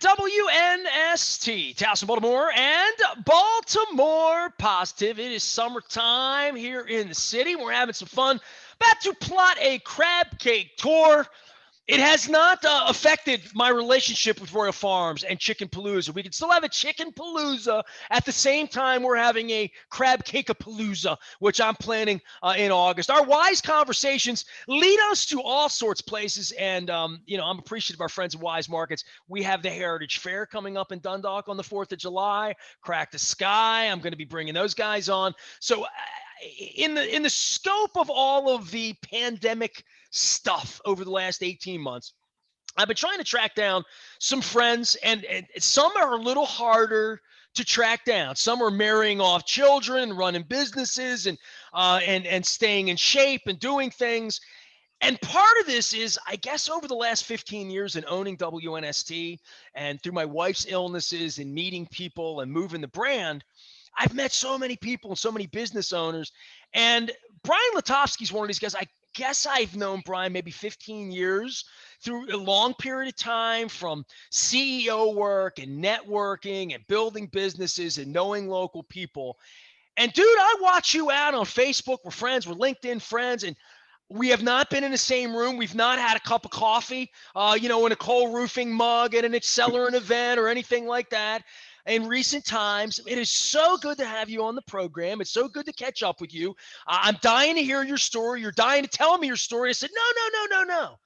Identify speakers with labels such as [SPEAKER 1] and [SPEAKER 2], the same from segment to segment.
[SPEAKER 1] WNST, Towson, Baltimore, and Baltimore Positive. It is summertime here in the city. We're having some fun. About to plot a crab cake tour. It has not affected my relationship with Royal Farms and Chicken Palooza. We can still have a Chicken Palooza at the same time we're having a Crab Cake-a-Palooza, which I'm planning in August. Our wise conversations lead us to all sorts of places, and I'm appreciative of our friends at Wise Markets. We have the Heritage Fair coming up in Dundalk on the 4th of July. Crack the Sky. I'm going to be bringing those guys on. So in the scope of all of the pandemic stuff over the last 18 months, I've been trying to track down some friends, and some are a little harder to track down. Some are marrying off children, running businesses, and staying in shape and doing things. And part of this is, I guess, over the last 15 years in owning WNST and through my wife's illnesses and meeting people and moving the brand, I've met so many people and so many business owners. And Brian Litofsky is one of these guys. I guess I've known Brian maybe 15 years through a long period of time, from CEO work and networking and building businesses and knowing local people. And dude, I watch you out on Facebook. We're friends. We're LinkedIn friends. And we have not been in the same room. We've not had a cup of coffee, in a Cole Roofing mug at an Accelerant event or anything like that in recent times. It is so good to have you on the program. It's so good to catch up with you. I'm dying to hear your story. You're dying to tell me your story. I said, no.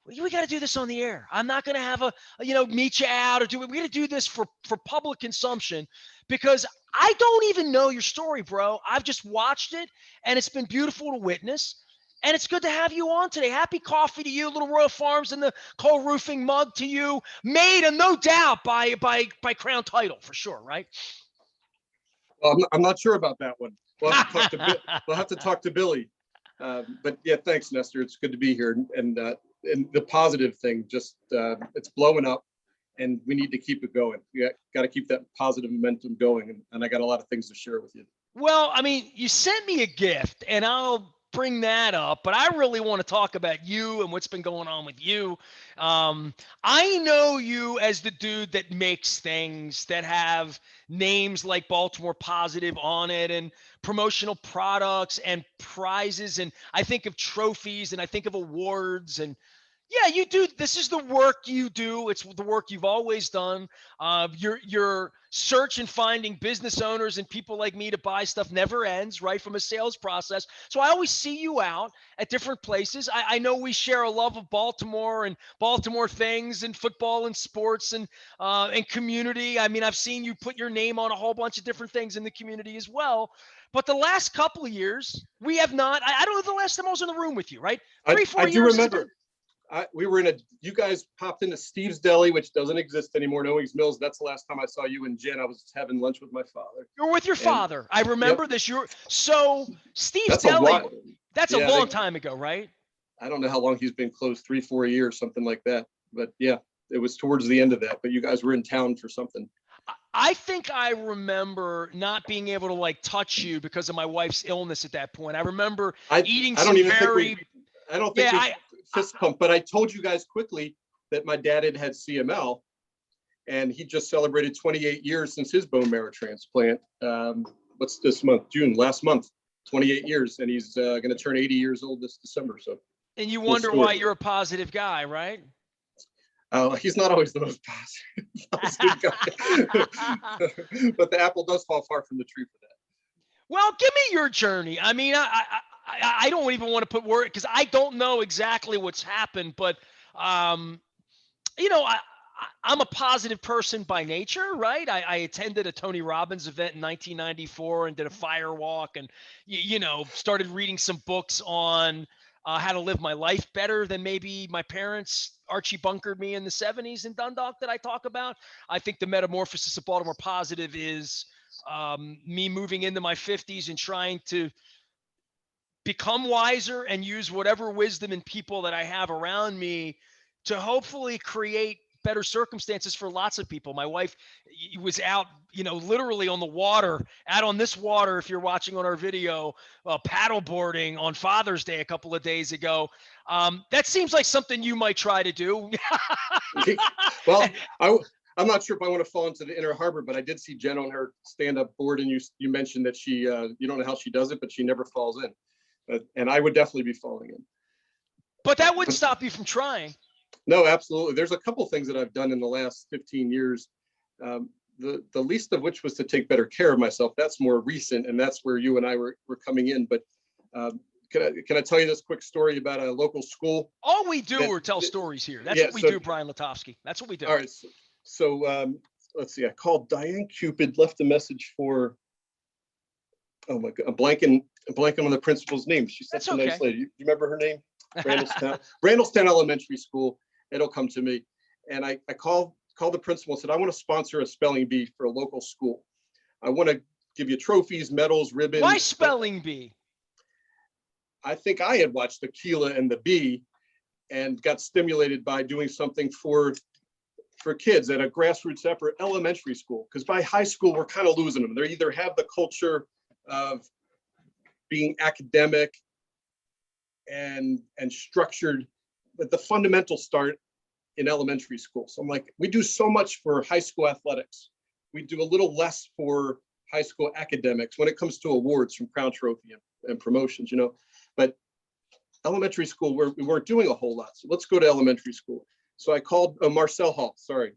[SPEAKER 1] We got to do this on the air. I'm not going to have meet you out or do it. We got to do this for public consumption, because I don't even know your story, bro. I've just watched it, and it's been beautiful to witness. And it's good to have you on today. Happy coffee to you, Little Royal Farms and the Cole Roofing mug to you. Made, and no doubt, by Crown Title, for sure, right?
[SPEAKER 2] Well, I'm not sure about that one. We'll have to talk to Billy. But yeah, thanks, Nestor. It's good to be here. And the positive thing, just it's blowing up, and we need to keep it going. We got to keep that positive momentum going. And I got a lot of things to share with you.
[SPEAKER 1] Well, I mean, you sent me a gift, and I'll bring that up, but I really want to talk about you and what's been going on with you. I know you as the dude that makes things that have names like Baltimore Positive on it, and promotional products and prizes, and I think of trophies, and I think of awards, and yeah, you do. This is the work you do. It's the work you've always done. Your search and finding business owners and people like me to buy stuff never ends, right, from a sales process. So I always see you out at different places. I know we share a love of Baltimore and Baltimore things and football and sports and community. I mean, I've seen you put your name on a whole bunch of different things in the community as well. But the last couple of years, we have not. I don't know the last time I was in the room with you, right? 3-4 years.
[SPEAKER 2] I do remember. We were you guys popped into Steve's Deli, which doesn't exist anymore, in Owings Mills. That's the last time I saw you and Jen. I was having lunch with my father.
[SPEAKER 1] You're with your father. I remember this. So Steve's Deli, that's a long time ago, right?
[SPEAKER 2] I don't know how long he's been closed, 3-4 years, something like that. But yeah, it was towards the end of that. But you guys were in town for something.
[SPEAKER 1] I think I remember not being able to touch you because of my wife's illness at that point. I remember eating some very.
[SPEAKER 2] I don't think fist pump, but I told you guys quickly that my dad had CML, and he just celebrated 28 years since his bone marrow transplant. What's this month? June, last month, 28 years, and he's going to turn 80 years old this December. So.
[SPEAKER 1] And you wonder why you're a positive guy, right?
[SPEAKER 2] He's not always the most positive guy, but the apple does fall far from the tree for that.
[SPEAKER 1] Well, give me your journey. I mean, I don't even want to put word, because I don't know exactly what's happened, but I'm a positive person by nature, right? I attended a Tony Robbins event in 1994 and did a fire walk, and started reading some books on how to live my life better than maybe my parents Archie bunkered me in the 70s in Dundalk that I talk about. I think the metamorphosis of Baltimore Positive is me moving into my 50s and trying to become wiser and use whatever wisdom and people that I have around me to hopefully create better circumstances for lots of people. My wife was out, literally on the water, out on this water, if you're watching on our video, paddle boarding on Father's Day a couple of days ago. That seems like something you might try to do.
[SPEAKER 2] Well, I'm not sure if I want to fall into the Inner Harbor, but I did see Jen on her stand-up board, and you mentioned that she, you don't know how she does it, but she never falls in. And I would definitely be falling in.
[SPEAKER 1] But that wouldn't stop you from trying.
[SPEAKER 2] No, absolutely. There's a couple things that I've done in the last 15 years. The least of which was to take better care of myself. That's more recent, and that's where you and I were coming in. But can I tell you this quick story about a local school?
[SPEAKER 1] All we do are tell stories here. That's what we do, Brian Litofsky. That's what we do.
[SPEAKER 2] All right. So let's see. I called Diane Cupid, left a message for. Oh my God, I'm blanking on the principal's name. She's such a nice lady. Do you remember her name? Randallstown Elementary School. It'll come to me. And I called the principal and said, I want to sponsor a spelling bee for a local school. I want to give you trophies, medals, ribbons.
[SPEAKER 1] Why spelling bee?
[SPEAKER 2] I think I had watched Tequila and the Bee and got stimulated by doing something for kids at a grassroots effort elementary school. Because by high school, we're kind of losing them. They either have the culture of being academic and structured, but the fundamentals start in elementary school. So I'm like, we do so much for high school athletics. We do a little less for high school academics when it comes to awards from Crown Trophy and promotions, but elementary school, we weren't doing a whole lot. So let's go to elementary school. So I called Marcel Hall, sorry.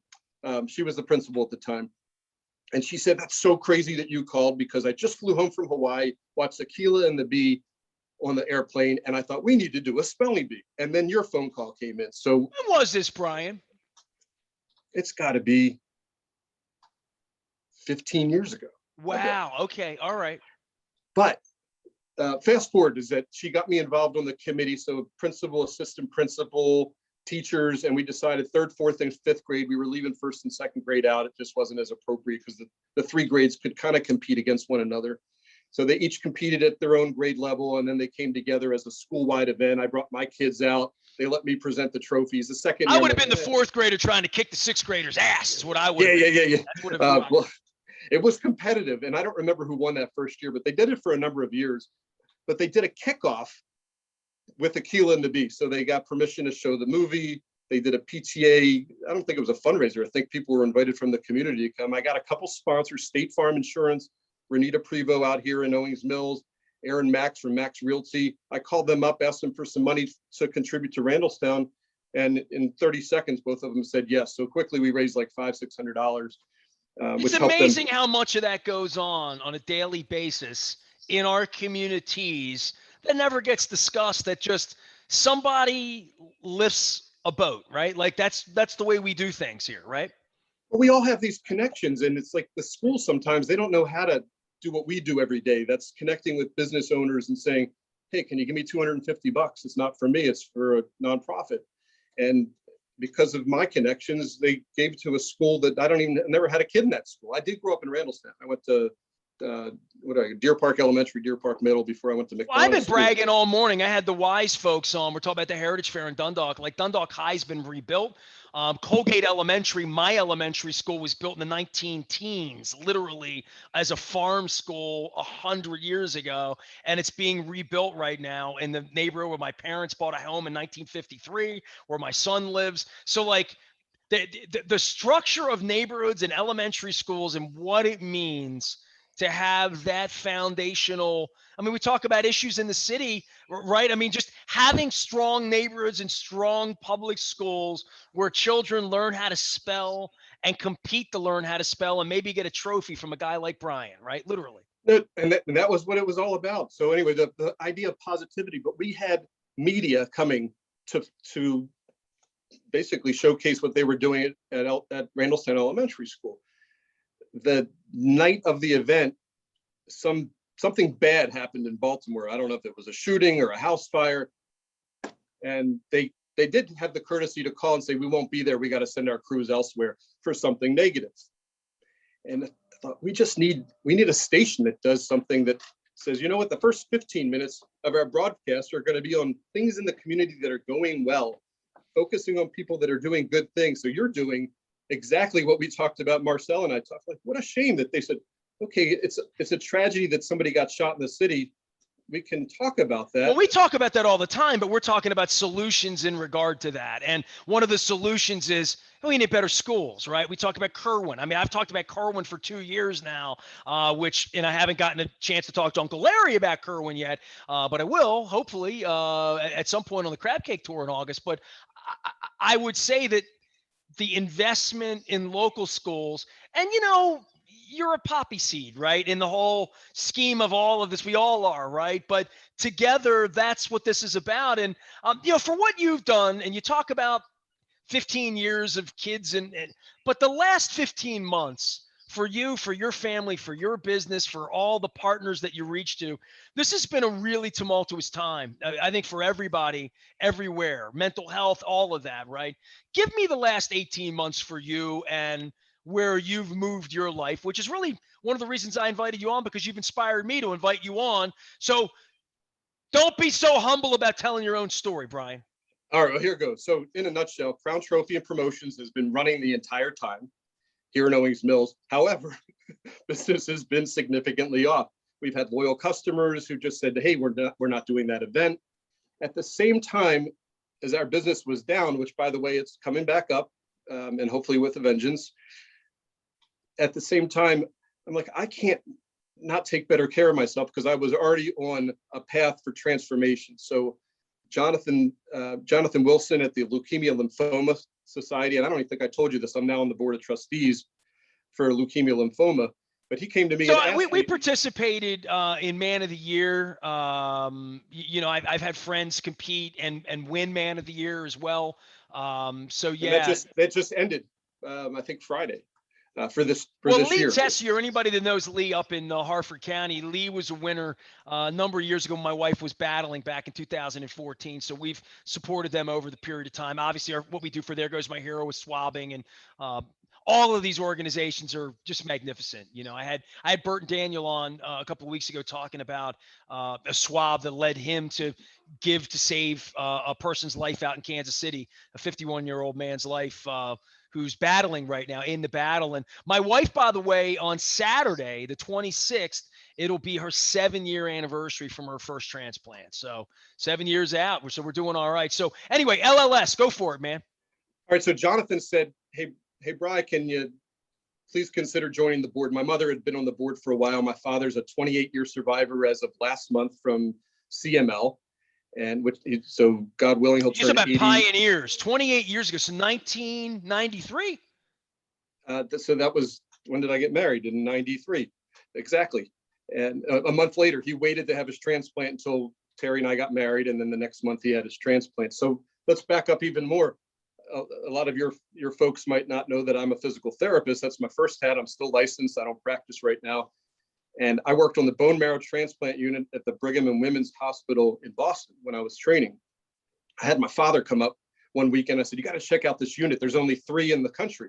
[SPEAKER 2] She was the principal at the time. And she said, that's so crazy that you called, because I just flew home from Hawaii, watched Tequila and the Bee on the airplane, and I thought we need to do a spelling bee. And then your phone call came in. So
[SPEAKER 1] when was this, Brian?
[SPEAKER 2] It's got to be 15 years ago.
[SPEAKER 1] Wow. Okay. All right.
[SPEAKER 2] But fast forward is that she got me involved on the committee. So principal, assistant principal, teachers, and we decided third, fourth, and fifth grade, we were leaving first and second grade out. It just wasn't as appropriate because the three grades could kind of compete against one another. So they each competed at their own grade level, and then they came together as a school-wide event. I brought my kids out. They let me present the trophies. The second
[SPEAKER 1] I would have been the fourth grader trying to kick the sixth grader's ass is what I would have.
[SPEAKER 2] Yeah.
[SPEAKER 1] That's what it
[SPEAKER 2] well, it was competitive, and I don't remember who won that first year, but they did it for a number of years. But they did a kickoff with Tequila and the Bee. So they got permission to show the movie. They did a PTA. I don't think it was a fundraiser. I think people were invited from the community to come. I got a couple sponsors, State Farm Insurance, Renita Prevo out here in Owings Mills, Aaron Max from Max Realty. I called them up, asked them for some money to contribute to Randallstown. And in 30 seconds, both of them said yes. So quickly we raised like $500-600.
[SPEAKER 1] It's amazing how much of that goes on a daily basis in our communities that never gets discussed, that just somebody lifts a boat, right? Like that's the way we do things here, right?
[SPEAKER 2] Well, we all have these connections, and it's like the schools sometimes, they don't know how to do what we do every day. That's connecting with business owners and saying, hey, can you give me $250? It's not for me, it's for a nonprofit. And because of my connections, they gave to a school that I never had a kid in that school. I did grow up in Randallstown. I went to Deer Park Elementary, Deer Park Middle before I went to McDonald's.
[SPEAKER 1] Well, I've been bragging all morning. I had the Wise folks on. We're talking about the Heritage Fair in Dundalk. Like Dundalk High's been rebuilt. Colgate Elementary, my elementary school, was built in the 19 teens, literally as a farm school 100 years ago. And it's being rebuilt right now in the neighborhood where my parents bought a home in 1953, where my son lives. So like the structure of neighborhoods and elementary schools and what it means to have that foundational, I mean, we talk about issues in the city, right? I mean, just having strong neighborhoods and strong public schools where children learn how to spell and compete to learn how to spell and maybe get a trophy from a guy like Brian, right? Literally.
[SPEAKER 2] And that was what it was all about. So anyway, the idea of positivity, but we had media coming to basically showcase what they were doing at Randallstown Elementary School. The night of the event, something bad happened in Baltimore. I don't know if it was a shooting or a house fire. And they did have the courtesy to call and say, we won't be there. We got to send our crews elsewhere for something negative. And I thought, we need a station that does something that says, you know what, the first 15 minutes of our broadcast are going to be on things in the community that are going well. focusing on people that are doing good things. So you're doing exactly what we talked about. Marcel and I talked, like, what a shame that they said, okay, it's a tragedy that somebody got shot in the city. We can talk about that.
[SPEAKER 1] Well, we talk about that all the time, but we're talking about solutions in regard to that. And one of the solutions is we need better schools, right? We talk about Kerwin. I mean, I've talked about Kerwin for 2 years now, and I haven't gotten a chance to talk to Uncle Larry about Kerwin yet, but I will hopefully at some point on the Crab Cake Tour in August. But I would say that the investment in local schools, and you're a poppy seed, right? In the whole scheme of all of this, we all are, right? But together, that's what this is about. And for what you've done, and you talk about 15 years of kids, but the last 15 months for you, for your family, for your business, for all the partners that you reach to, this has been a really tumultuous time. I think for everybody, everywhere, mental health, all of that, right? Give me the last 18 months for you and where you've moved your life, which is really one of the reasons I invited you on, because you've inspired me to invite you on. So don't be so humble about telling your own story, Brian.
[SPEAKER 2] All right, well, here goes. So in a nutshell, Crown Trophy and Promotions has been running the entire time here in Owings Mills. However, business has been significantly off. We've had loyal customers who just said, hey, we're not doing that event. At the same time as our business was down, which, by the way, it's coming back up, and hopefully with a vengeance. At the same time, I'm like, I can't not take better care of myself, because I was already on a path for transformation. So Jonathan Wilson at the Leukemia Lymphoma Society, and I don't even think I told you this, I'm now on the board of trustees for leukemia lymphoma, but he came to me.
[SPEAKER 1] So we participated in Man of the Year. I've had friends compete and win Man of the Year as well. So yeah,
[SPEAKER 2] that just ended, I think Friday. For this
[SPEAKER 1] Lee
[SPEAKER 2] year.
[SPEAKER 1] Tessier, anybody that knows Lee up in Harford County, Lee was a winner a number of years ago. My wife was battling back in 2014, so we've supported them over the period of time. Obviously, what we do for There Goes My Hero with swabbing, and all of these organizations are just magnificent. I had Bert and Daniel on a couple of weeks ago talking about a swab that led him to give to save a person's life out in Kansas City, a 51-year-old man's life. Who's battling right now in the battle. And my wife, by the way, on Saturday, the 26th, it'll be her 7-year anniversary from her first transplant. So 7 years out. So we're doing all right. So anyway, LLS, go for it, man.
[SPEAKER 2] All right. So Jonathan said, hey, Brian, can you please consider joining the board? My mother had been on the board for a while. My father's a 28-year survivor as of last month from CML. And so God willing, he'll turn 80.
[SPEAKER 1] Pioneers, 28 years ago, so 1993.
[SPEAKER 2] So that was, when did I get married? In 93, exactly. And a month later, he waited to have his transplant until Terry and I got married, and then the next month he had his transplant. So let's back up even more. A lot of your folks might not know that I'm a physical therapist. That's my first hat. I'm still licensed. I don't practice right now. And I worked on the bone marrow transplant unit at the Brigham and Women's Hospital in Boston when I was training. I had my father come up one weekend. I said, you got to check out this unit. There's only 3 in the country.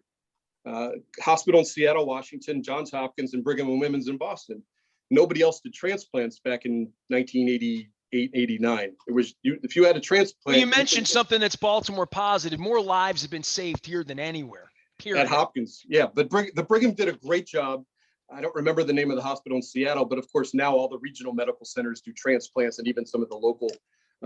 [SPEAKER 2] Hospital in Seattle, Washington, Johns Hopkins, and Brigham and Women's in Boston. Nobody else did transplants back in 1988, 89. It was, if you had a transplant.
[SPEAKER 1] Well, you mentioned something that's Baltimore positive. More lives have been saved here than anywhere. Period.
[SPEAKER 2] At Hopkins, yeah. But the Brigham did a great job. I don't remember the name of the hospital in Seattle, but of course now all the regional medical centers do transplants, and even some of the local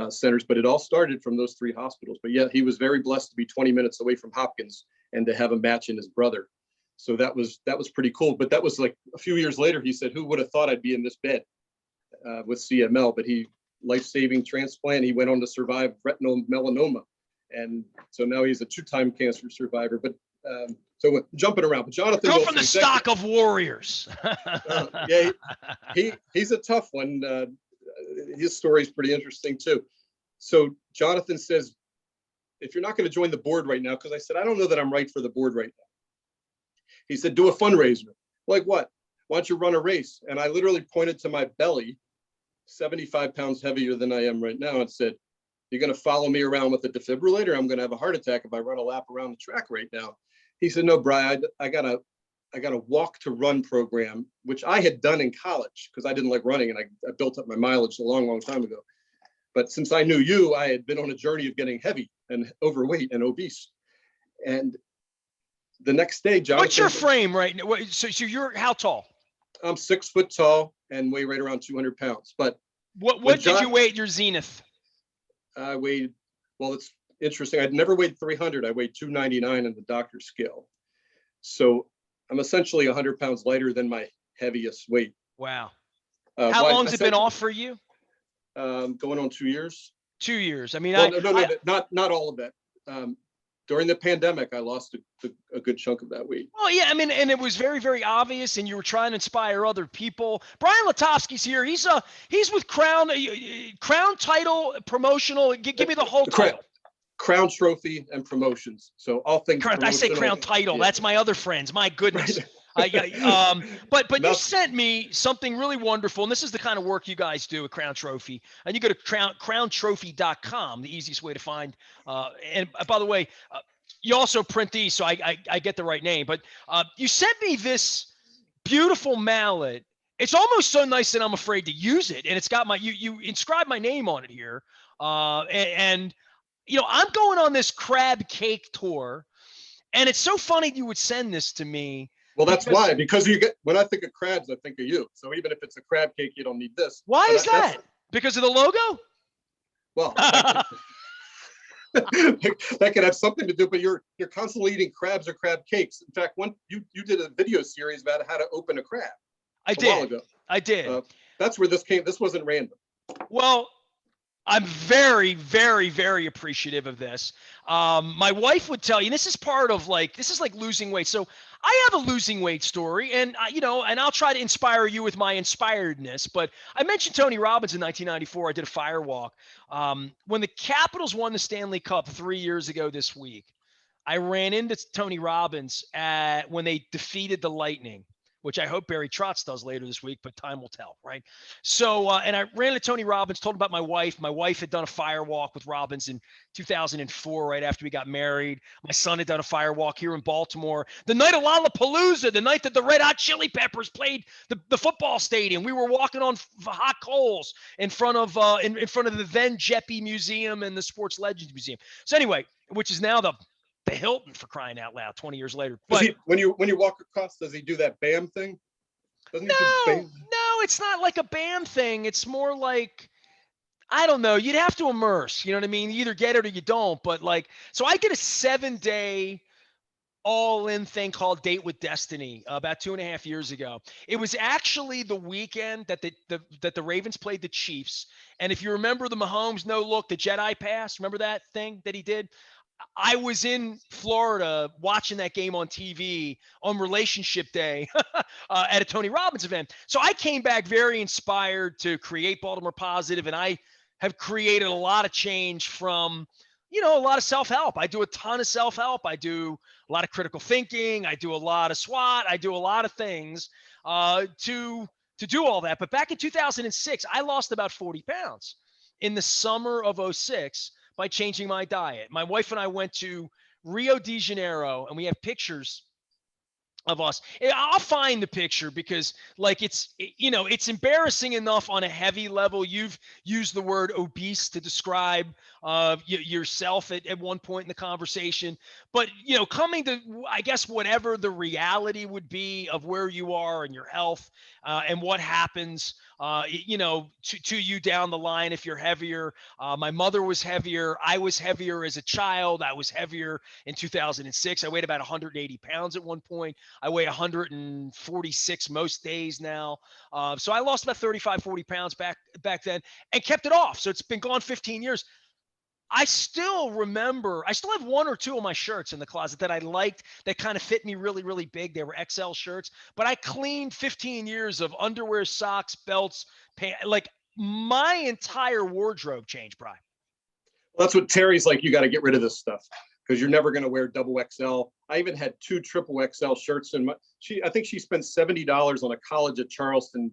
[SPEAKER 2] centers. But it all started from those 3 hospitals. But yeah, he was very blessed to be 20 minutes away from Hopkins and to have a match in his brother. So that was pretty cool. But that was like a few years later. He said, "Who would have thought I'd be in this bed with CML?" But he life-saving transplant. He went on to survive retinal melanoma, and so now he's a 2-time cancer survivor. But so we're jumping around, but Jonathan
[SPEAKER 1] go from the stock of warriors.
[SPEAKER 2] Yeah, he's a tough one. His story is pretty interesting too. So Jonathan says, if you're not going to join the board right now, because I said, I don't know that I'm right for the board right now. He said, do a fundraiser. Like what? Why don't you run a race? And I literally pointed to my belly, 75 pounds heavier than I am right now, and said, you're going to follow me around with a defibrillator? I'm going to have a heart attack if I run a lap around the track right now. He said, no, Brian, I got a walk to run program, which I had done in college because I didn't like running, and I built up my mileage a long, long time ago. But since I knew you, I had been on a journey of getting heavy and overweight and obese. And the next day, Jonathan.
[SPEAKER 1] What's your frame right now? So you're how tall?
[SPEAKER 2] I'm 6 foot tall and weigh right around 200 pounds. But
[SPEAKER 1] what did you weigh at your zenith?
[SPEAKER 2] I weighed, well, it's interesting. I'd never weighed 300. I weighed 299 on the doctor's scale. So I'm essentially 100 pounds lighter than my heaviest weight.
[SPEAKER 1] Wow. How long's it been off for you?
[SPEAKER 2] Going on 2 years.
[SPEAKER 1] 2 years. I mean,
[SPEAKER 2] well, not all of it. During the pandemic, I lost a good chunk of that weight.
[SPEAKER 1] Oh, yeah. I mean, and it was very, very obvious, and you were trying to inspire other people. Brian Litofsky's here. He's with Crown title promotional. Give me the whole title.
[SPEAKER 2] Crown Trophy and promotions. So all things.
[SPEAKER 1] I say Crown title. Yeah. That's my other friends. My goodness. Right. But you sent me something really wonderful, and this is the kind of work you guys do at Crown Trophy. And you go to crowntrophy.com, the easiest way to find. And by the way, you also print these, so I get the right name. But you sent me this beautiful mallet. It's almost so nice that I'm afraid to use it, and it's got my you inscribed my name on it here. And you know, I'm going on this crab cake tour, and it's so funny you would send this to me.
[SPEAKER 2] Well, that's because you get, when I think of crabs, I think of you. So even if it's a crab cake, you don't need this.
[SPEAKER 1] Why is that? Because of the logo?
[SPEAKER 2] Well, that could have something to do, but you're constantly eating crabs or crab cakes. In fact, you did a video series about how to open a crab.
[SPEAKER 1] I did. I did.
[SPEAKER 2] That's where this came. This wasn't random.
[SPEAKER 1] Well, I'm very, very, very appreciative of this. My wife would tell you, and this is part of this is like losing weight. So I have a losing weight story, and and I'll try to inspire you with my inspiredness. But I mentioned Tony Robbins in 1994. I did a fire walk. When the Capitals won the Stanley Cup 3 years ago this week, I ran into Tony Robbins when they defeated the Lightning, which I hope Barry Trotz does later this week, but time will tell, right? So, and I ran into Tony Robbins, told him about my wife. My wife had done a fire walk with Robbins in 2004, right after we got married. My son had done a fire walk here in Baltimore. The night of Lollapalooza, the night that the Red Hot Chili Peppers played the football stadium, we were walking on hot coals in front of the then Jeppe Museum and the Sports Legends Museum. So anyway, which is now the Hilton, for crying out loud, 20 years later. But
[SPEAKER 2] when you walk across, does he do that BAM thing? Doesn't he do BAM?
[SPEAKER 1] No, it's not like a BAM thing. It's more like, I don't know. You'd have to immerse. You know what I mean? You either get it or you don't. But so I did a 7-day all-in thing called Date with Destiny about 2.5 years ago. It was actually the weekend that the Ravens played the Chiefs. And if you remember the Mahomes no-look, the Jedi pass, remember that thing that he did? I was in Florida watching that game on TV on Relationship Day at a Tony Robbins event. So I came back very inspired to create Baltimore Positive, and I have created a lot of change from, a lot of self-help. I do a ton of self-help. I do a lot of critical thinking. I do a lot of SWOT. I do a lot of things to do all that. But back in 2006, I lost about 40 pounds in the summer of 2006. By changing my diet. My wife and I went to Rio de Janeiro, and we have pictures of us. I'll find the picture because it's embarrassing enough on a heavy level. You've used the word obese to describe yourself at one point in the conversation, but coming to, I guess, whatever the reality would be of where you are and your health and what happens to you down the line if you're heavier. My mother was heavier. I was heavier as a child. I was heavier in 2006. I weighed about 180 pounds at one point. I weigh 146 most days now. So I lost about 35, 40 pounds back then and kept it off. So it's been gone 15 years. I still have one or two of my shirts in the closet that I liked that kind of fit me really, really big. They were XL shirts, but I cleaned 15 years of underwear, socks, belts, pants. Like my entire wardrobe changed, Brian.
[SPEAKER 2] Well, that's what Terry's like. You got to get rid of this stuff because you're never going to wear double XL. I even had 2 triple XL shirts in I think she spent $70 on a College at Charleston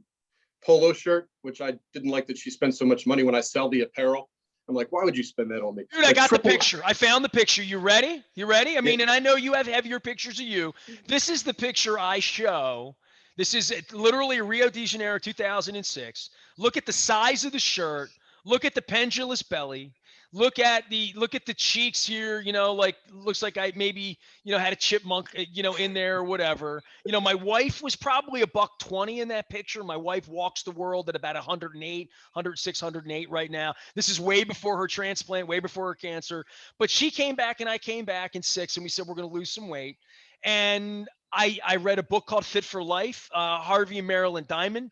[SPEAKER 2] polo shirt, which I didn't like that she spent so much money when I sell the apparel. I'm like, why would you spend that on me?
[SPEAKER 1] Dude, I got the picture. I found the picture. You ready? I mean, and I know you have heavier pictures of you. This is the picture I show. This is literally Rio de Janeiro 2006. Look at the size of the shirt. Look at the pendulous belly. Look at the cheeks here, like looks like I maybe, had a chipmunk, in there or whatever. My wife was probably a $120 in that picture. My wife walks the world at about 108, 106, 108 right now. This is way before her transplant, way before her cancer. But she came back and I came back in 6 and we said we're going to lose some weight. And I read a book called Fit for Life, Harvey and Marilyn Diamond,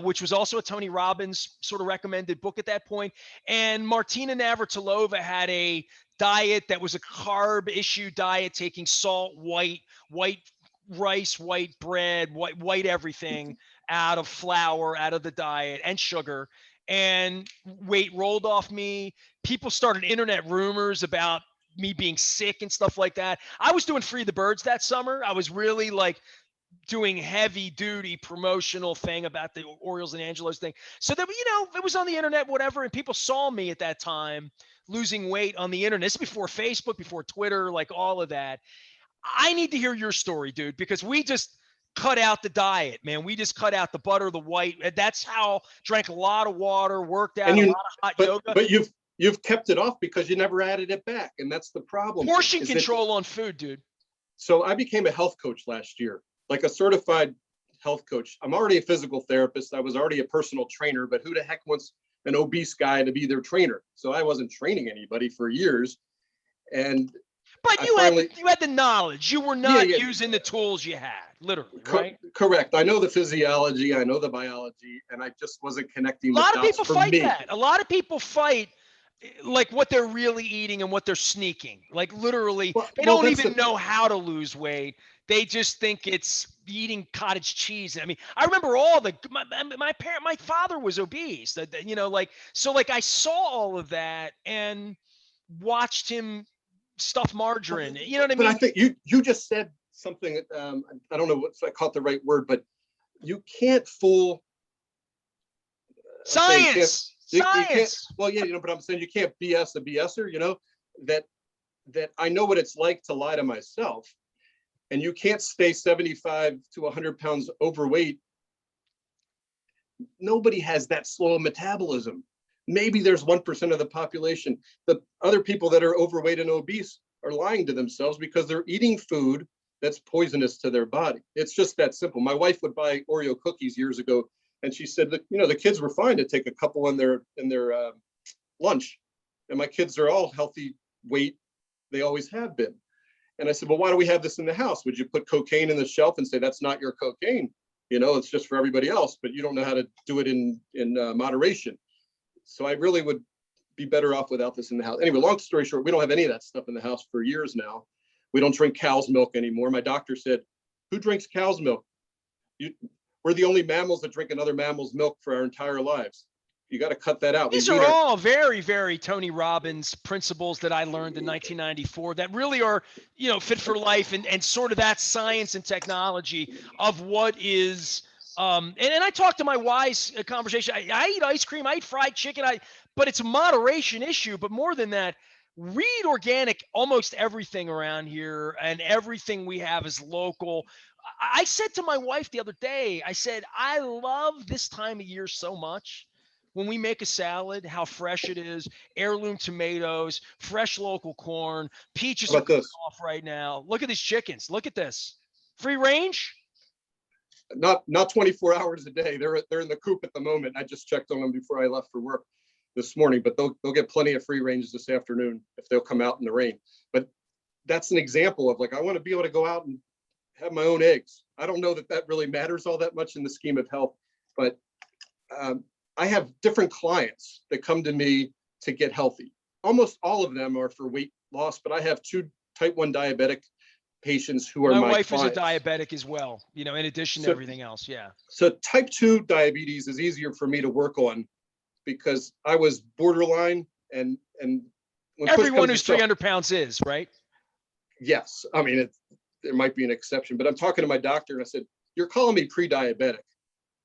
[SPEAKER 1] which was also a Tony Robbins sort of recommended book at that point. And Martina Navratilova had a diet that was a carb issue diet, taking salt, white rice, white bread, white everything out of flour, out of the diet, and sugar. And weight rolled off me. People started internet rumors about me being sick and stuff like that. I was doing Free the Birds that summer. I was really like doing heavy duty promotional thing about the Orioles and Angelos thing. So that, it was on the internet, whatever. And people saw me at that time losing weight on the internet. This is before Facebook, before Twitter, like all of that. I need to hear your story, dude, because we just cut out the diet, man. We just cut out the butter, the white. That's how, drank a lot of water, worked out
[SPEAKER 2] And
[SPEAKER 1] a
[SPEAKER 2] you,
[SPEAKER 1] lot of hot yoga.
[SPEAKER 2] but you've kept it off because you never added it back. And that's the problem.
[SPEAKER 1] Portion control on food, dude.
[SPEAKER 2] So I became a health coach last year, like a certified health coach. I'm already a physical therapist. I was already a personal trainer, but who the heck wants an obese guy to be their trainer? So I wasn't training anybody for years. And
[SPEAKER 1] but you had the knowledge. You were not using the tools you had, literally, right?
[SPEAKER 2] Correct. I know the physiology, I know the biology, and I just wasn't connecting the
[SPEAKER 1] dots. A lot of people fight
[SPEAKER 2] me.
[SPEAKER 1] that. A lot of people fight like what they're really eating and what they're sneaking. Like literally, they don't even know how to lose weight. They just think it's eating cottage cheese. I mean, I remember my father was obese. So I saw all of that and watched him stuff margarine. You know what I mean?
[SPEAKER 2] But I think you just said something. I don't know if I caught the right word, but you can't fool
[SPEAKER 1] science. Science.
[SPEAKER 2] Well, yeah, but I'm saying you can't BS a BSer. That I know what it's like to lie to myself, and you can't stay 75 to 100 pounds overweight. Nobody has that slow metabolism. Maybe there's 1% of the population. The other people that are overweight and obese are lying to themselves because they're eating food that's poisonous to their body. It's just that simple. My wife would buy Oreo cookies years ago, and she said that the kids were fine to take a couple in their lunch, and my kids are all healthy weight. They always have been. And I said, well, why do we have this in the house? Would you put cocaine in the shelf and say that's not your cocaine? It's just for everybody else, but you don't know how to do it in moderation. So I really would be better off without this in the house. Anyway, long story short, we don't have any of that stuff in the house for years now. We don't drink cow's milk anymore. My doctor said, who drinks cow's milk? We're the only mammals that drink another mammal's milk for our entire lives. You got to cut that out.
[SPEAKER 1] These are all very, very Tony Robbins principles that I learned in 1994 that really are, fit for life and sort of that science and technology of what is. And I talked to my wise conversation. I eat ice cream, I eat fried chicken, but it's a moderation issue. But more than that, read organic, almost everything around here, and everything we have is local. I said to my wife the other day, I said, I love this time of year so much. When we make a salad, how fresh it is, heirloom tomatoes, fresh local corn, peaches are cooking off right now. Look at these chickens. Look at this. Free range?
[SPEAKER 2] Not 24 hours a day. They're in the coop at the moment. I just checked on them before I left for work this morning, but they'll get plenty of free range this afternoon if they'll come out in the rain. But that's an example of I want to be able to go out and have my own eggs. I don't know that really matters all that much in the scheme of health, but I have different clients that come to me to get healthy. Almost all of them are for weight loss, but I have 2 type 1 diabetic patients who are my
[SPEAKER 1] wife
[SPEAKER 2] clients.
[SPEAKER 1] Is a diabetic as well, in addition to everything else. Yeah.
[SPEAKER 2] So type 2 diabetes is easier for me to work on because I was borderline and when
[SPEAKER 1] everyone who's 300 pounds is, right?
[SPEAKER 2] Yes. I mean, there might be an exception, but I'm talking to my doctor and I said, you're calling me pre-diabetic.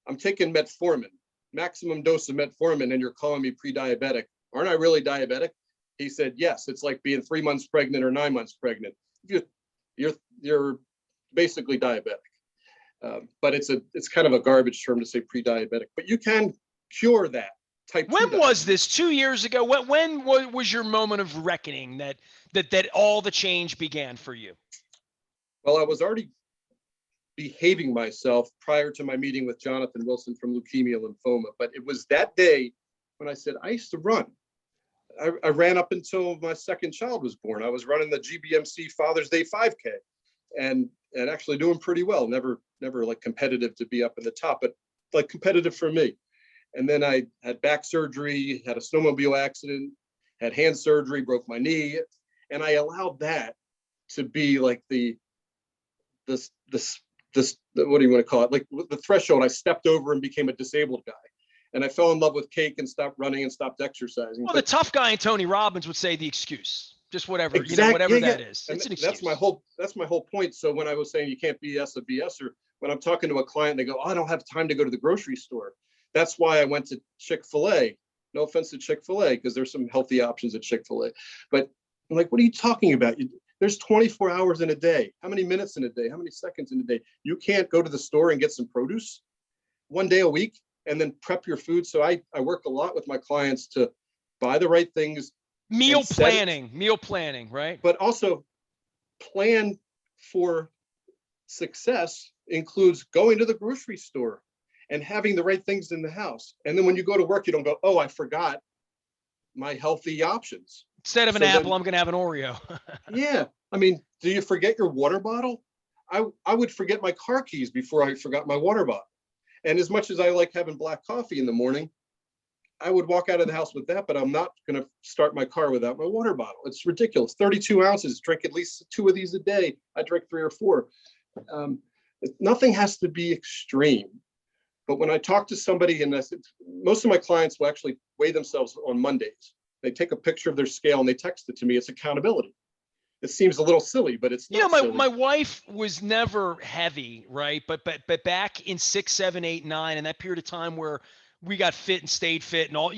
[SPEAKER 2] I'm taking metformin, maximum dose of metformin, and you're calling me pre-diabetic. Aren't I really diabetic? He said, yes, it's like being 3 months pregnant or 9 months pregnant. You're basically diabetic. But it's kind of a garbage term to say pre-diabetic, but you can cure that type 2
[SPEAKER 1] When was
[SPEAKER 2] diabetes.
[SPEAKER 1] this? 2 years ago? When was your moment of reckoning that all the change began for you?
[SPEAKER 2] Well, I was already behaving myself prior to my meeting with Jonathan Wilson from Leukemia Lymphoma. But it was that day when I said, I used to run. I ran up until my second child was born. I was running the GBMC Father's Day 5K and actually doing pretty well. Never like competitive to be up in the top, but like competitive for me. And then I had back surgery, had a snowmobile accident, had hand surgery, broke my knee. And I allowed that to be like this what do you want to call it? Like the threshold I stepped over and became a disabled guy. And I fell in love with cake and stopped running and stopped exercising.
[SPEAKER 1] Well, the tough guy in Tony Robbins would say the excuse, just whatever,
[SPEAKER 2] exactly,
[SPEAKER 1] whatever
[SPEAKER 2] yeah,
[SPEAKER 1] that is.
[SPEAKER 2] And
[SPEAKER 1] It's an excuse.
[SPEAKER 2] that's my whole point. So when I was saying you can't BS a BSer, when I'm talking to a client, they go, oh, I don't have time to go to the grocery store. That's why I went to Chick-fil-A. No offense to Chick-fil-A, because there's some healthy options at Chick-fil-A. But I'm like, what are you talking about? There's 24 hours in a day. How many minutes in a day? How many seconds in a day? You can't go to the store and get some produce one day a week and then prep your food. So I work a lot with my clients to buy the right things.
[SPEAKER 1] Meal planning, right?
[SPEAKER 2] But also plan for success includes going to the grocery store and having the right things in the house. And then when you go to work, you don't go, oh, I forgot my healthy options.
[SPEAKER 1] Instead of an apple, I'm going to have an Oreo.
[SPEAKER 2] Yeah. I mean, do you forget your water bottle? I would forget my car keys before I forgot my water bottle. And as much as I like having black coffee in the morning, I would walk out of the house with that, but I'm not going to start my car without my water bottle. It's ridiculous. 32 ounces, drink at least 2 of these a day. I drink 3 or 4. Nothing has to be extreme. But when I talk to somebody, and I said, most of my clients will actually weigh themselves on Mondays. They take a picture of their scale and they text it to me. It's accountability. It seems a little silly, but it's not silly.
[SPEAKER 1] My wife was never heavy, right? But back in 6, 7, 8, 9, and that period of time where we got fit and stayed fit and all,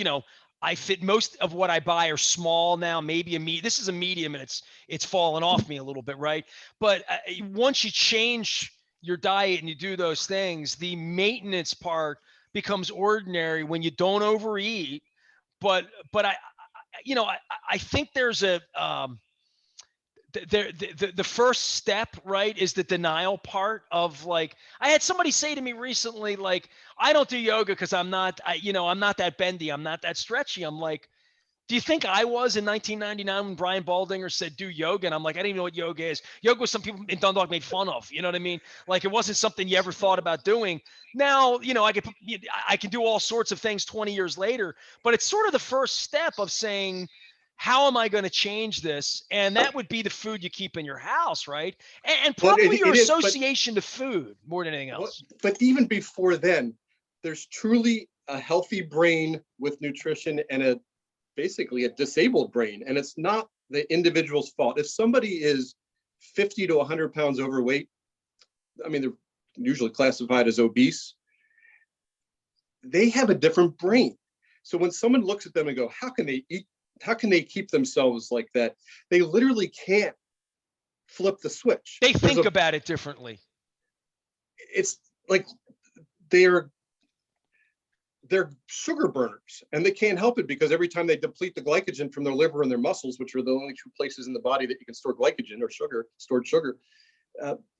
[SPEAKER 1] I fit. Most of what I buy are small now, maybe this is a medium, and it's fallen off me a little bit, right? But once you change your diet and you do those things, the maintenance part becomes ordinary when you don't overeat. But I think there's the first step, right, is the denial part of, like, I had somebody say to me recently, like, I don't do yoga because I'm not that bendy, I'm not that stretchy. I'm like, do you think I was in 1999 when Brian Baldinger said do yoga? And I'm like, I didn't even know what yoga is. Yoga was something people in Dundalk made fun of. You know what I mean? Like, it wasn't something you ever thought about doing. Now, I can do all sorts of things 20 years later, but it's sort of the first step of saying, how am I going to change this? And that would be the food you keep in your house, right? And probably your association to food more than anything else.
[SPEAKER 2] But even before then, there's truly a healthy brain with nutrition and basically a disabled brain. And it's not the individual's fault. If somebody is 50 to 100 pounds overweight, I mean, they're usually classified as obese, they have a different brain. So when someone looks at them and go, how can they eat? How can they keep themselves like that? They literally can't flip the switch.
[SPEAKER 1] They think about it differently.
[SPEAKER 2] It's like they're sugar burners, and they can't help it because every time they deplete the glycogen from their liver and their muscles, which are the only 2 places in the body that you can store glycogen or stored sugar,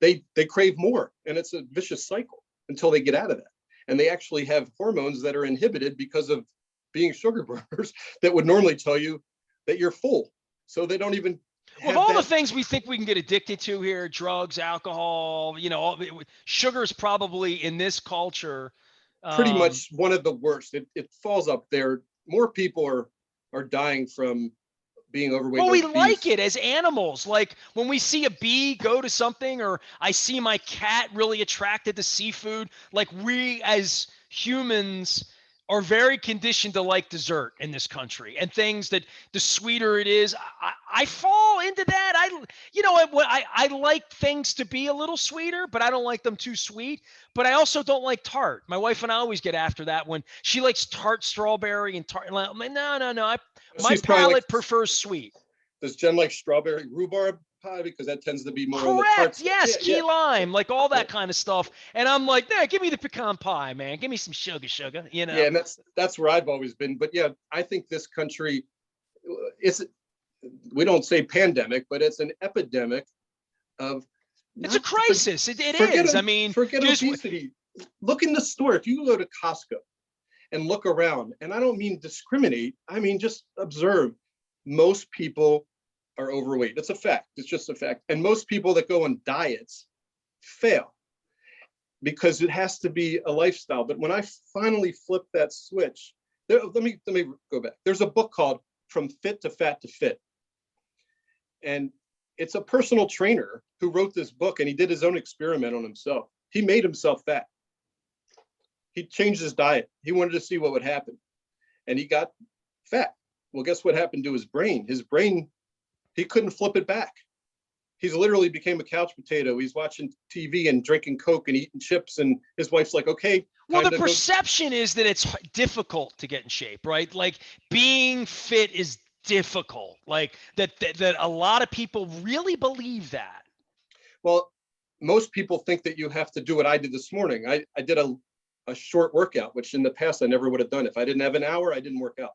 [SPEAKER 2] they crave more, and it's a vicious cycle until they get out of that. And they actually have hormones that are inhibited because of being sugar burners that would normally tell you that you're full. So they don't even
[SPEAKER 1] With all the things we think we can get addicted to here, drugs, alcohol, sugar is probably in this culture
[SPEAKER 2] pretty much one of the worst. It falls up there. More people are dying from being overweight.
[SPEAKER 1] Well, we like it as animals. Like when we see a bee go to something, or I see my cat really attracted to seafood, like we as humans are very conditioned to like dessert in this country, and things that the sweeter it is, I fall into that. I like things to be a little sweeter, but I don't like them too sweet. But I also don't like tart. My wife and I always get after that when she likes tart strawberry and tart. I'm like, no. My palate prefers sweet.
[SPEAKER 2] Does Jen like strawberry rhubarb pie? Because that tends to be more on the tart
[SPEAKER 1] Correct.
[SPEAKER 2] side.
[SPEAKER 1] Yes, key lime, like all that
[SPEAKER 2] Yeah.
[SPEAKER 1] kind of stuff. And I'm like, nah, give me the pecan pie, man. Give me some sugar, you know.
[SPEAKER 2] Yeah, and that's where I've always been. But yeah, I think this country, it's, we don't say pandemic, but it's an epidemic of
[SPEAKER 1] It's a
[SPEAKER 2] not
[SPEAKER 1] crisis. It
[SPEAKER 2] forget
[SPEAKER 1] is. I mean,
[SPEAKER 2] forget
[SPEAKER 1] just
[SPEAKER 2] obesity. Look in the store. If you go to Costco and look around, and I don't mean discriminate, I mean just observe. Most people are overweight. It's a fact. It's just a fact. And most people that go on diets fail because it has to be a lifestyle. But when I finally flipped that switch, let me go back. There's a book called From Fit to Fat to Fit. And it's a personal trainer who wrote this book, and he did his own experiment on himself. He made himself fat. He changed his diet. He wanted to see what would happen. And he got fat. Well, guess what happened to his brain? His brain, he couldn't flip it back. He's literally became a couch potato. He's watching TV and drinking Coke and eating chips. And his wife's like, okay.
[SPEAKER 1] well, the perception is that it's difficult to get in shape, right? Like being fit is difficult. Like that a lot of people really believe that.
[SPEAKER 2] Well, most people think that you have to do what I did this morning. I did a short workout, which in the past I never would have done. If I didn't have an hour, I didn't work out.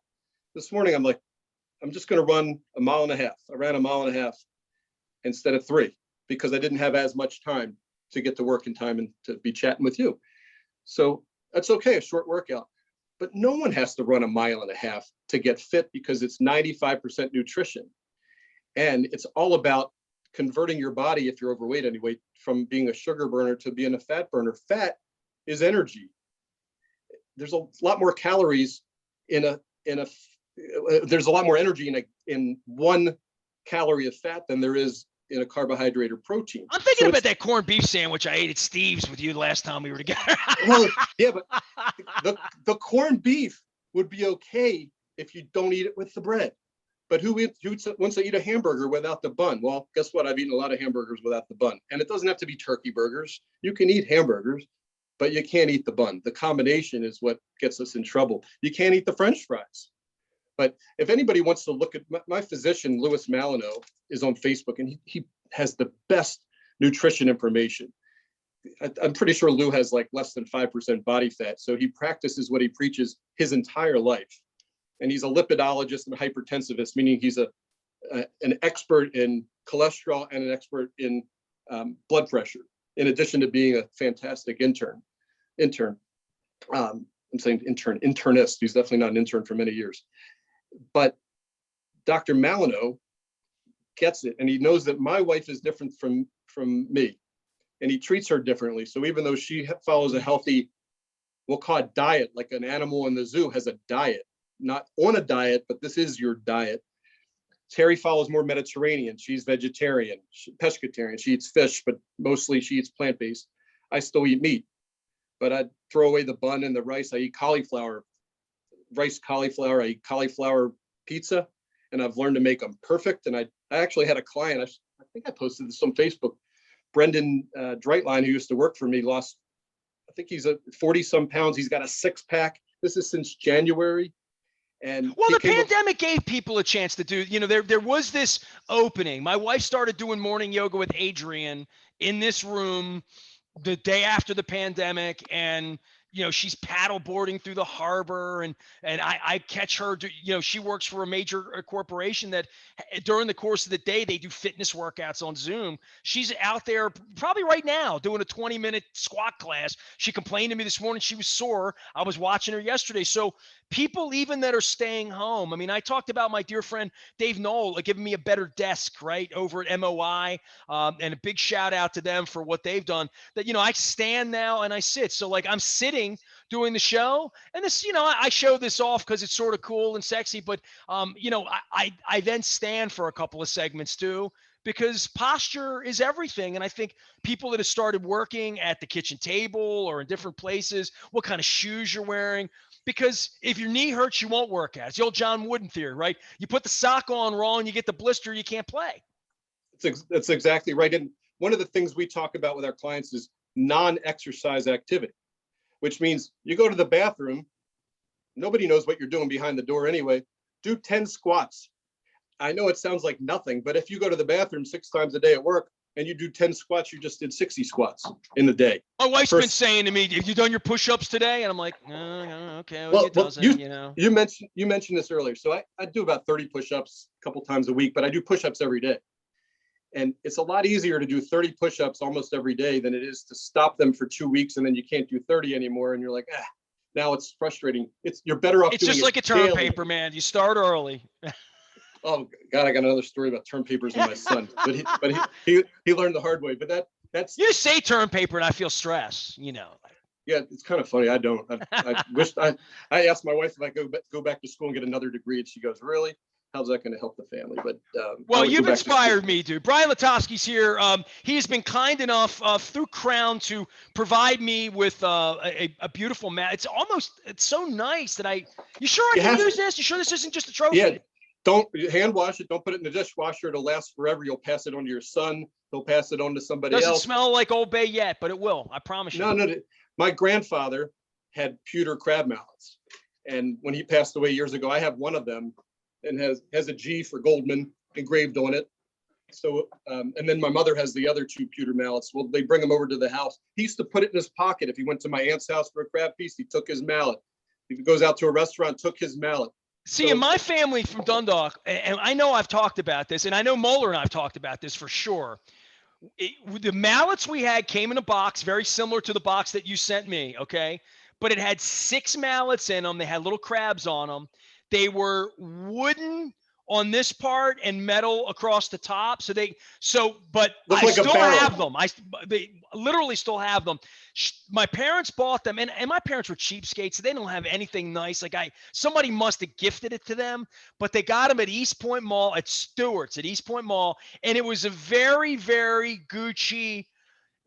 [SPEAKER 2] This morning, I'm like, I'm just going to run a mile and a half. I ran a mile and a half instead of 3 because I didn't have as much time to get to work in time and to be chatting with you. So that's okay, a short workout. But no one has to run a mile and a half to get fit because it's 95% nutrition. And it's all about converting your body, if you're overweight anyway, from being a sugar burner to being a fat burner. Fat is energy. There's a lot more calories there's a lot more energy in 1 calorie of fat than there is in a carbohydrate or protein.
[SPEAKER 1] I'm thinking about that corned beef sandwich I ate at Steve's with you last time we were together.
[SPEAKER 2] Well, yeah, but the corned beef would be okay if you don't eat it with the bread. But who wants to eat a hamburger without the bun? Well, guess what? I've eaten a lot of hamburgers without the bun. And it doesn't have to be turkey burgers. You can eat hamburgers, but you can't eat the bun. The combination is what gets us in trouble. You can't eat the French fries. But if anybody wants to look at my physician, Louis Malino, is on Facebook, and he has the best nutrition information. I'm pretty sure Lou has like less than 5% body fat. So he practices what he preaches his entire life. And he's a lipidologist and hypertensivist, meaning he's an expert in cholesterol and an expert in blood pressure, in addition to being a fantastic intern. I'm saying internist. He's definitely not an intern for many years. But Dr. Malino gets it, and he knows that my wife is different from me, and he treats her differently. So even though she follows a healthy, we'll call it diet, like an animal in the zoo has a diet, not on a diet, but this is your diet. Terry follows more Mediterranean. She's vegetarian, pescatarian. She eats fish, but mostly she eats plant-based. I still eat meat, but I throw away the bun and the rice. I eat cauliflower. Rice cauliflower, I eat cauliflower pizza, and I've learned to make them perfect. And I actually had a client, I think I posted this on Facebook, Brendan Dreitline, who used to work for me, lost, I think he's 40 some pounds. He's got a 6-pack. This is since January. And
[SPEAKER 1] well, the pandemic gave people a chance to do, there was this opening. My wife started doing morning yoga with Adrian in this room the day after the pandemic, and she's paddle boarding through the harbor, and I catch her. She works for a major corporation that during the course of the day they do fitness workouts on Zoom. She's out there probably right now doing a 20-minute squat class. She complained to me this morning she was sore. I was watching her yesterday. So people even that are staying home. I mean, I talked about my dear friend Dave Knoll giving me a better desk right over at MOI, and a big shout out to them for what they've done. That I stand now and I sit. So like I'm sitting doing the show, and this, I show this off because it's sort of cool and sexy, but I then stand for a couple of segments too, because posture is everything. And I think people that have started working at the kitchen table or in different places, what kind of shoes you're wearing, because if your knee hurts, you won't work out. It's the old John Wooden theory, right? You put the sock on wrong, you get the blister, you can't play.
[SPEAKER 2] That's exactly right. And one of the things we talk about with our clients is non-exercise activity, which means you go to the bathroom, nobody knows what you're doing behind the door anyway. Do 10 squats. I know it sounds like nothing, but if you go to the bathroom 6 times a day at work and you do 10 squats, you just did 60 squats in the day.
[SPEAKER 1] My wife's been
[SPEAKER 2] First,
[SPEAKER 1] saying to me, "Have you done your push-ups today?" And I'm like, okay, well,
[SPEAKER 2] well,
[SPEAKER 1] it
[SPEAKER 2] well,
[SPEAKER 1] doesn't, you know.
[SPEAKER 2] you mentioned this earlier. So I do about 30 push-ups a couple times a week, but I do push-ups every day. And it's a lot easier to do 30 push-ups almost every day than it is to stop them for 2 weeks and then you can't do 30 anymore. And you're like, now it's frustrating. You're better off
[SPEAKER 1] It's
[SPEAKER 2] doing
[SPEAKER 1] just
[SPEAKER 2] it
[SPEAKER 1] like a term
[SPEAKER 2] daily.
[SPEAKER 1] paper, man. You start early.
[SPEAKER 2] Oh God, I got another story about term papers with my son, but he learned the hard way. But that's
[SPEAKER 1] You say term paper and I feel stress, you know.
[SPEAKER 2] yeah, it's kind of funny. I don't. I wish I asked my wife if I go back to school and get another degree, and she goes, "Really? How's that going to help the family?" But
[SPEAKER 1] Well, you've inspired me, dude. Brian Litofsky's here. He has been kind enough through Crown to provide me with a beautiful mat. It's so nice that you sure I can use this? You sure this isn't just a trophy?
[SPEAKER 2] Yeah, don't hand wash it. Don't put it in the dishwasher. It'll last forever. You'll pass it on to your son. He'll pass it on to somebody else.
[SPEAKER 1] Doesn't smell like Old Bay yet, but it will. I promise you.
[SPEAKER 2] No. My grandfather had pewter crab mallets, and when he passed away years ago, I have one of them, and has a G for Goldman engraved on it. So, and then my mother has the other 2 pewter mallets. Well, they bring them over to the house. He used to put it in his pocket. If he went to my aunt's house for a crab feast, he took his mallet. If he goes out to a restaurant, took his mallet.
[SPEAKER 1] See, in my family from Dundalk, and I know I've talked about this, and I know Moeller and I've talked about this for sure. The mallets we had came in a box very similar to the box that you sent me, okay? But it had 6 mallets in them. They had little crabs on them. They were wooden on this part and metal across the top. But
[SPEAKER 2] Looked
[SPEAKER 1] I
[SPEAKER 2] like a
[SPEAKER 1] still
[SPEAKER 2] barrel.
[SPEAKER 1] have them. They literally still have them. My parents bought them, and my parents were cheapskates. So they don't have anything nice. Somebody must have gifted it to them, but they got them at East Point Mall, at Stewart's at East Point Mall, and it was a very, very Gucci,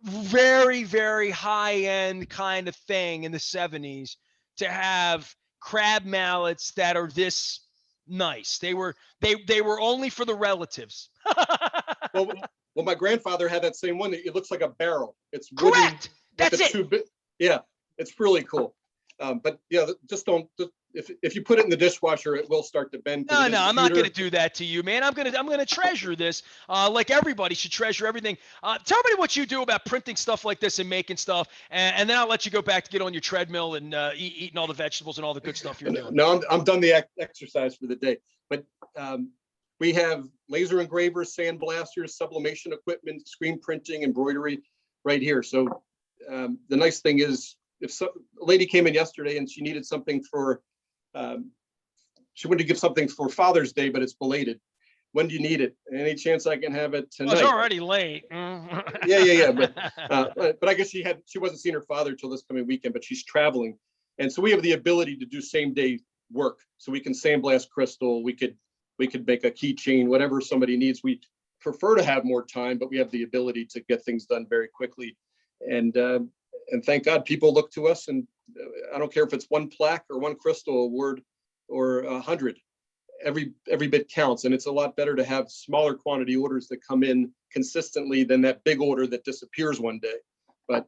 [SPEAKER 1] very, very high-end kind of thing in the 70s to have crab mallets that are this nice. They were only for the relatives.
[SPEAKER 2] well, my grandfather had that same one. It looks like a barrel. It's wooden.
[SPEAKER 1] Correct. That's it.
[SPEAKER 2] Yeah, it's really cool. But yeah, just don't. If you put it in the dishwasher, it will start to bend.
[SPEAKER 1] No, I'm not going to do that to you, man. I'm going to treasure this, like everybody should treasure everything. Tell me what you do about printing stuff like this and making stuff, and then I'll let you go back to get on your treadmill and eating all the vegetables and all the good stuff you're doing.
[SPEAKER 2] No, I'm done the exercise for the day. But we have laser engravers, sandblasters, sublimation equipment, screen printing, embroidery, right here. So the nice thing is, if a lady came in yesterday and she needed something for she wanted to give something for Father's Day, but it's belated. When do you need it? Any chance I can have it tonight?
[SPEAKER 1] Well, it's already late.
[SPEAKER 2] Yeah. But I guess she wasn't seeing her father till this coming weekend, but she's traveling. And so we have the ability to do same day work. So we can sandblast crystal. We could make a keychain, whatever somebody needs. We prefer to have more time, but we have the ability to get things done very quickly. And thank God people look to us, and I don't care if it's 1 plaque or 1 crystal award or 100, every bit counts. And it's a lot better to have smaller quantity orders that come in consistently than that big order that disappears one day. But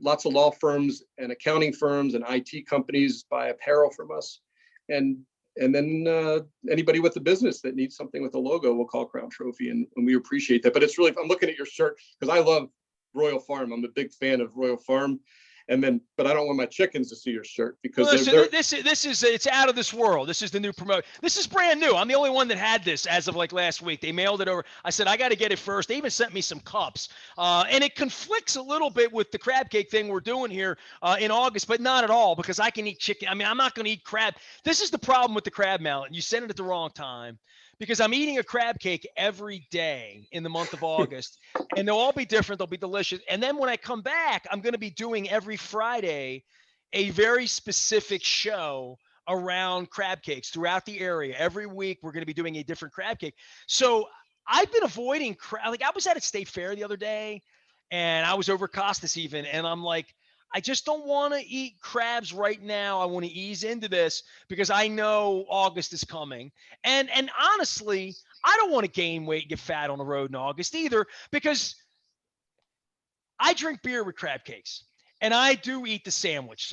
[SPEAKER 2] lots of law firms and accounting firms and IT companies buy apparel from us. And then anybody with a business that needs something with a logo will call Crown Trophy, and we appreciate that. But it's really, I'm looking at your shirt because I love Royal Farm. I'm a big fan of Royal Farm. But I don't want my chickens to see your shirt because
[SPEAKER 1] this is it's out of this world. This is the new promote. This is brand new. I'm the only one that had this as of like last week. They mailed it over. I said I got to get it first. They even sent me some cups, and it conflicts a little bit with the crab cake thing we're doing here in August, but not at all, because I can eat chicken. I mean, I'm not going to eat crab. This is the problem with the crab mallet. You sent it at the wrong time, because I'm eating a crab cake every day in the month of August, and they'll all be different. They'll be delicious. And then when I come back, I'm going to be doing every Friday a very specific show around crab cakes throughout the area. Every week, we're going to be doing a different crab cake. So I've been avoiding crab. Like, I was at a state fair the other day, and I was over Costas even, and I'm like, I just don't want to eat crabs right now. I want to ease into this because I know August is coming. And honestly, I don't want to gain weight and get fat on the road in August either, because I drink beer with crab cakes. And I do eat the sandwich,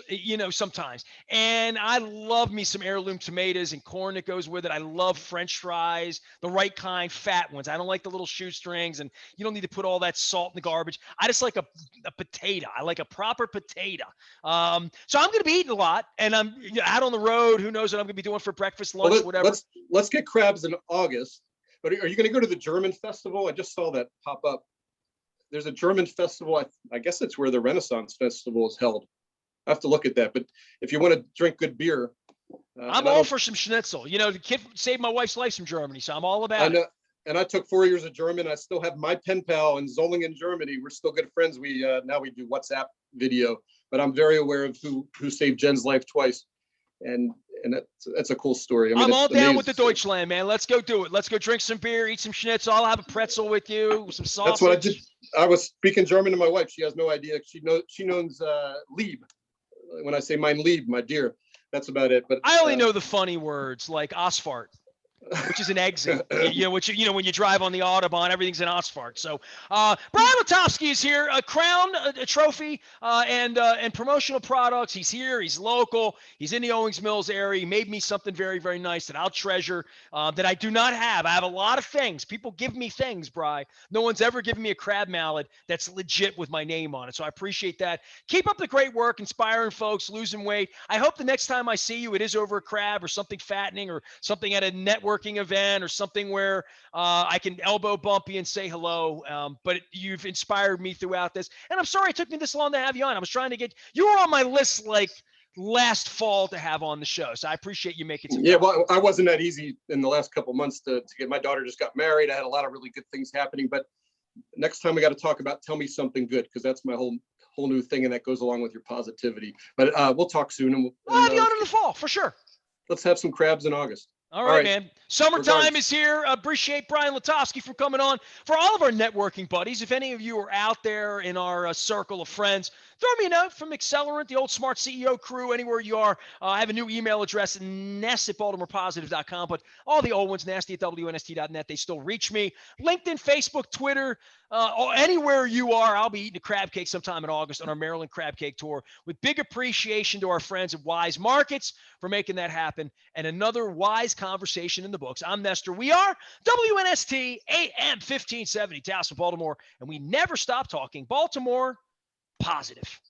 [SPEAKER 1] sometimes. And I love me some heirloom tomatoes and corn that goes with it. I love French fries, the right kind, fat ones. I don't like the little shoestrings, and you don't need to put all that salt in the garbage. I just like a potato. I like a proper potato. So I'm going to be eating a lot, and I'm out on the road. Who knows what I'm going to be doing for breakfast, lunch,
[SPEAKER 2] Well,
[SPEAKER 1] whatever.
[SPEAKER 2] let's get crabs in August. But are you going to go to the German festival? I just saw that pop up. There's a German festival. I guess it's where the Renaissance Festival is held. I have to look at that. But if you want to drink good beer,
[SPEAKER 1] I'm all for some schnitzel. The kid saved my wife's life from Germany, so I'm all about it.
[SPEAKER 2] And I took 4 years of German. I still have my pen pal in Solingen, Germany. We're still good friends. Now we do WhatsApp video, but I'm very aware of who saved Jen's life twice. And that's a cool story.
[SPEAKER 1] I'm all down with the Deutschland, man. Let's go do it. Let's go drink some beer, eat some schnitzel. I'll have a pretzel with you, some sausage.
[SPEAKER 2] That's what I did. I was speaking German to my wife. She has no idea. She knows lieb. When I say mein lieb, my dear, that's about it. But
[SPEAKER 1] I only know the funny words like asphalt, which is an exit. When you drive on the Autobahn, everything's an asphalt. So Brian Litofsky is here, a Crown Trophy and promotional products. He's here. He's local. He's in the Owings Mills area. He made me something very, very nice that I'll treasure that I do not have. I have a lot of things. People give me things, Bri. No one's ever given me a crab mallet that's legit with my name on it. So I appreciate that. Keep up the great work, inspiring folks, losing weight. I hope the next time I see you, it is over a crab or something fattening or something at a networking event or something where I can elbow bump you and say hello. But you've inspired me throughout this. And I'm sorry it took me this long to have you on. I was trying to get you were on my list like last fall to have on the show. So I appreciate you making some time.
[SPEAKER 2] Yeah, well, I wasn't that easy in the last couple of months to get. My daughter just got married. I had a lot of really good things happening. But next time we got to talk about tell me something good, because that's my whole new thing, and that goes along with your positivity. But we'll talk soon. And
[SPEAKER 1] we'll have you on in the fall for sure.
[SPEAKER 2] Let's have some crabs in August.
[SPEAKER 1] All right, man. Summertime is here. Appreciate Brian Litofsky for coming on. For all of our networking buddies, if any of you are out there in our circle of friends, throw me a note from Accelerant, the old Smart CEO crew, anywhere you are. I have a new email address, ness@baltimorepositive.com, but all the old ones, nasty at WNST.net, they still reach me. LinkedIn, Facebook, Twitter, or anywhere you are, I'll be eating a crab cake sometime in August on our Maryland Crab Cake Tour with big appreciation to our friends at Wise Markets for making that happen, and another wise conversation in the books. I'm Nestor. We are WNST AM 1570, Taos, Baltimore, and we never stop talking Baltimore positive.